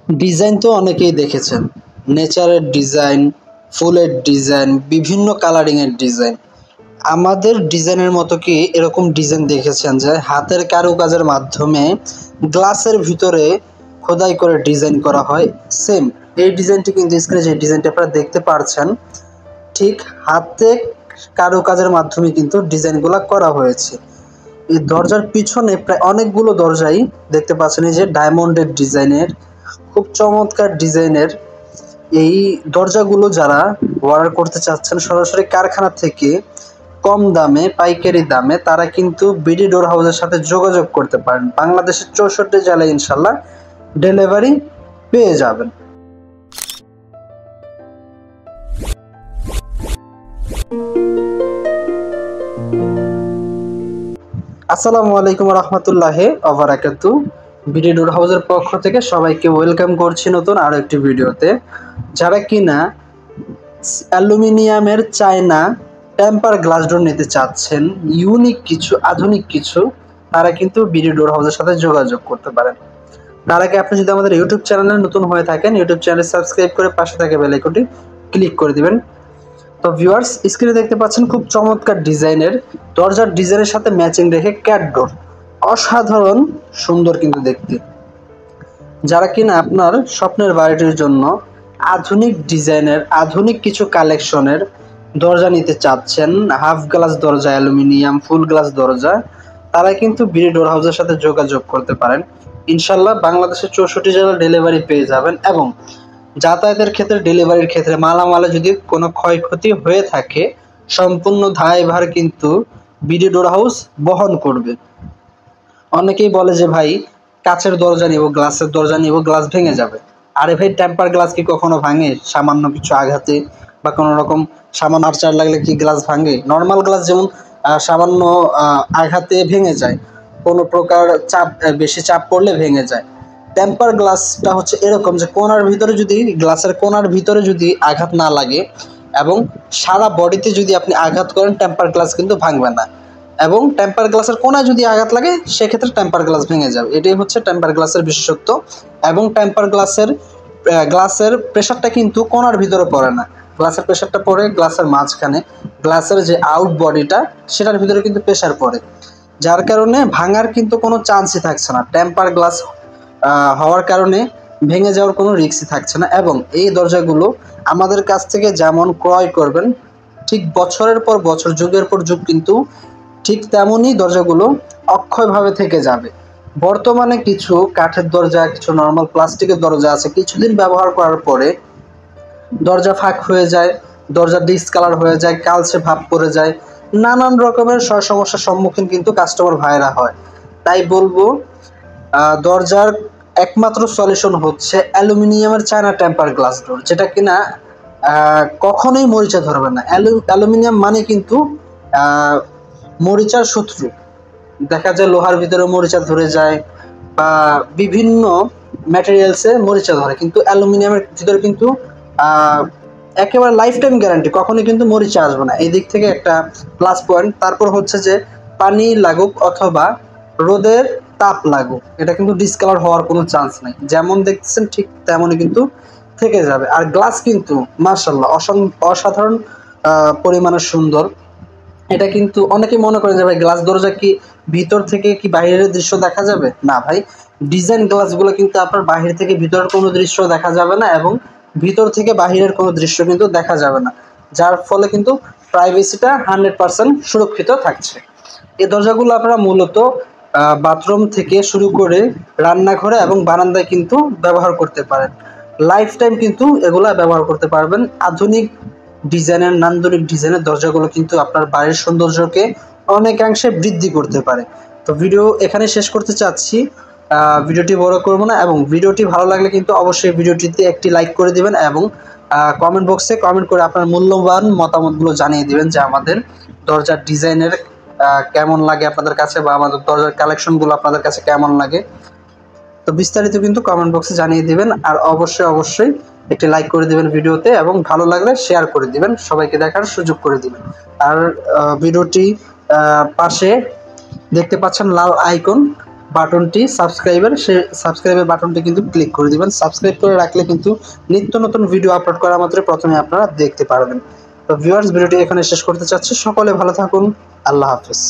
Design তো অনেকেই দেখেছেন, নেচারের ডিজাইন, ফুলের ডিজাইন, বিভিন্ন কালারিংয়ের ডিজাইন। আমাদের ডিজাইনের মতো কি এরকম ডিজাইন দেখেছেন যে হাতের কারুকাজের মাধ্যমে গ্লাসের ভিতরে খোদাই করে ডিজাইন করা হয়? সেম এই ডিজাইনটি কিন্তু স্ক্রিনে যে ডিজাইনটি আপনারা দেখতে পাচ্ছেন, ঠিক হাতে কারুকাজের মাধ্যমে কিন্তু ডিজাইনগুলো করা হয়েছে। এই দরজার পিছনে প্রায় অনেকগুলো দরজাই দেখতে পাচ্ছেন, এই যে ডায়মন্ডের ডিজাইনের, খুব চমৎকার ডিজাইনের এই দরজাগুলো যারা অর্ডার করতে চাচ্ছেন সরাসরি কারখানা থেকে কম দামে, পাইকারি দামে, তারা কিন্তু বিডি ডোর হাউসের সাথে যোগাযোগ করতে পারেন। বাংলাদেশের 64 জেলায় ইনশাল্লাহ ডেলিভারি পেয়ে যাবেন। আসসালামু আলাইকুম রহমতুল্লাহি ওয়া বারাকাতু। বিডি ডোর হাউসের পক্ষ থেকে সবাইকে ওয়েলকাম করছি নতুন আরো একটি ভিডিওতে। যারা কিনা অ্যালুমিনিয়ামের চায়না টেম্পার গ্লাস ডোর নিতে চাচ্ছেন, ইউনিক কিছু, আধুনিক কিছু, তারা কিন্তু বিডি ডোর হাউসের সাথে যোগাযোগ করতে পারেন। তার আগে আপনি যদি আমাদের ইউটিউব চ্যানেলে নতুন হয়ে থাকেন, ইউটিউব চ্যানেল সাবস্ক্রাইব করে পাশে থাকা বেল আইকনটি ক্লিক করে দিবেন। তো ভিউয়ার্স, স্ক্রিনে দেখতে পাচ্ছেন খুব চমৎকার ডিজাইনের দরজার ডিজাইনের সাথে ম্যাচিং রেখে ক্যাট ডোর, অসাধারণ সুন্দর কিন্তু দেখতে। যারা কিনা আপনার স্বপ্নের বাড়িটির জন্য আধুনিক ডিজাইনের, আধুনিক কিছু কালেকশনের দরজা নিতে চাচ্ছেন, হাফ গ্লাস দরজা, অ্যালুমিনিয়াম, ফুল গ্লাস দরজা, তারা কিন্তু বিডি ডোর হাউসের সাথে যোগাযোগ করতে পারেন। ইনশাল্লাহ বাংলাদেশের 64 জেলা ডেলিভারি পেয়ে যাবেন এবং যাতায়াতের ক্ষেত্রে, ডেলিভারির ক্ষেত্রে মালামালে যদি কোনো ক্ষয়ক্ষতি হয়ে থাকে, সম্পূর্ণ দায়ভার কিন্তু বিডি ডোর হাউস বহন করবে। অনেকেই বলে যে ভাই কাচের দরজা নিব, গ্লাসের দরজা নিব, গ্লাস ভেঙে যাবে। আরে ভাই, টেম্পার গ্লাস কি কখনো ভাঙে? সামান্য কিছু আঘাতে বা কোনো রকম সামান্য আরচার লাগলে কি গ্লাস ভাঙে? নর্মাল গ্লাস যেমন সামান্য আঘাতে ভেঙে যায়, কোনো প্রকার চাপ, বেশি চাপ পড়লে ভেঙে যায়। টেম্পার গ্লাসটা হচ্ছে এরকম যে কোণার ভিতরে যদি, গ্লাসের কোণার ভিতরে যদি আঘাত না লাগে এবং সারা বডিতে যদি আপনি আঘাত করেন, টেম্পার গ্লাস কিন্তু ভাঙবে না। এবং টেম্পার গ্লাসের কোণায় যদি আঘাত লাগে সেক্ষেত্রে টেম্পার গ্লাস ভেঙে যাবে। এটাই হচ্ছে টেম্পার গ্লাসের বিশেষত্ব। এবং টেম্পার গ্লাসের প্রেশারটা কিন্তু কোণার ভিতরে পড়ে না, গ্লাসের প্রেশারটা পড়ে গ্লাসের মাঝখানে, গ্লাসের যে আউট বডিটা সেটার ভিতরে কিন্তু প্রেশার পড়ে, যার কারণে ভাঙার কিন্তু কোনো চান্সই থাকছে না। টেম্পার গ্লাস হওয়ার কারণে ভেঙে যাওয়ার কোনো রিস্কই থাকছে না। এবং এই দরজাগুলো আমাদের কাছ থেকে যেমন ক্রয় করবেন, ঠিক বছরের পর বছর, যুগের পর যুগ কিন্তু ঠিক তেমনই দরজাগুলো অক্ষয়ভাবে থেকে যাবে। বর্তমানে কিছু কাঠের দরজা, কিছু নর্মাল প্লাস্টিকের দরজা আছে, কিছুদিন ব্যবহার করার পরে দরজা ফাঁক হয়ে যায়, দরজা ডিসকালার হয়ে যায়, কালচে ভাব পড়ে যায়, নানান রকমের সমস্যার সম্মুখীন কিন্তু কাস্টমার ভাইরা হয়। তাই বলবো, দরজার একমাত্র সলিউশন হচ্ছে অ্যালুমিনিয়ামের চায়না টেম্পার গ্লাস ডোর, যেটা কিনা কখনোই মরিচা ধরবে না। অ্যালুমিনিয়াম মানে কিন্তু মরিচার শত্রু। দেখা যায় লোহার ভিতরে মরিচা ধরে যায় বা বিভিন্ন ম্যাটেরিয়ালসে মরিচা ধরে, কিন্তু অ্যালুমিনিয়ামের ভিতরে কিন্তু একেবারে লাইফ টাইম গ্যারান্টি, কখনোই কিন্তু মরিচা আসবে না। এই দিক থেকে একটা প্লাস পয়েন্ট। তারপর হচ্ছে যে পানি লাগুক অথবা রোদের তাপ লাগুক, এটা কিন্তু ডিসকালার হওয়ার কোনো চান্স নেই। যেমন দেখতেছেন ঠিক তেমনই কিন্তু থেকে যাবে। আর গ্লাস কিন্তু মাশাআল্লাহ অসাধারণ পরিমাণে সুন্দর। এটা কিন্তু অনেকেই মনে করে যে ভাই গ্লাস দরজা কি ভিতর থেকে কি বাইরের দৃশ্য দেখা যাবে? না ভাই, ডিজাইন গ্লাসগুলো কিন্তু আপনার বাহির থেকে ভিতরের কোনো দৃশ্য দেখা যাবে না এবং ভিতর থেকে বাহিরের কোনো দৃশ্য কিন্তু দেখা যাবে না, যার ফলে কিন্তু প্রাইভেসিটা 100% সুরক্ষিত থাকছে। এই দরজাগুলো আপনারা মূলত বাথরুম থেকে শুরু করে রান্নাঘরে এবং বারান্দায় কিন্তু ব্যবহার করতে পারেন। লাইফ টাইম কিন্তু এগুলা ব্যবহার করতে পারবেন। আধুনিক ডিজাইনের, নান্দনিক ডিজাইনের দরজাগুলো কিন্তু আপনার বাড়ির সৌন্দর্যকে অনেকাংশে বৃদ্ধি করতে পারে। তো ভিডিও এখানে শেষ করতে চাচ্ছি, ভিডিওটি বড় করব না। এবং ভিডিওটি ভালো লাগলে কিন্তু অবশ্যই ভিডিওটিতে একটি লাইক করে দিবেন এবং কমেন্ট বক্সে কমেন্ট করে আপনার মূল্যবান মতামতগুলো জানিয়ে দিবেন যে আমাদের দরজার ডিজাইনের কেমন লাগে আপনাদের কাছে, বা আমাদের দরজার কালেকশনগুলো আপনাদের কাছে কেমন লাগে। তো বিস্তারিত কিন্তু কমেন্ট বক্সে জানিয়ে দিবেন। আর অবশ্যই একটি লাইক করে দিবেন ভিডিওতে এবং ভালো লাগলে শেয়ার করে দিবেন, সবাইকে দেখার সুযোগ করে দিবেন। আর ভিডিওটি পাশে দেখতে পাচ্ছেন লাল আইকন, বাটনটি সেই সাবস্ক্রাইবের বাটনটি কিন্তু ক্লিক করে দিবেন। সাবস্ক্রাইব করে রাখলে কিন্তু নিত্য নতুন ভিডিও আপলোড করা মাত্র প্রথমে আপনারা দেখতে পারবেন। তো ভিউয়ার্স, ভিডিওটি এখানে শেষ করতে চাচ্ছি। সকলে ভালো থাকুন। আল্লাহ হাফেজ।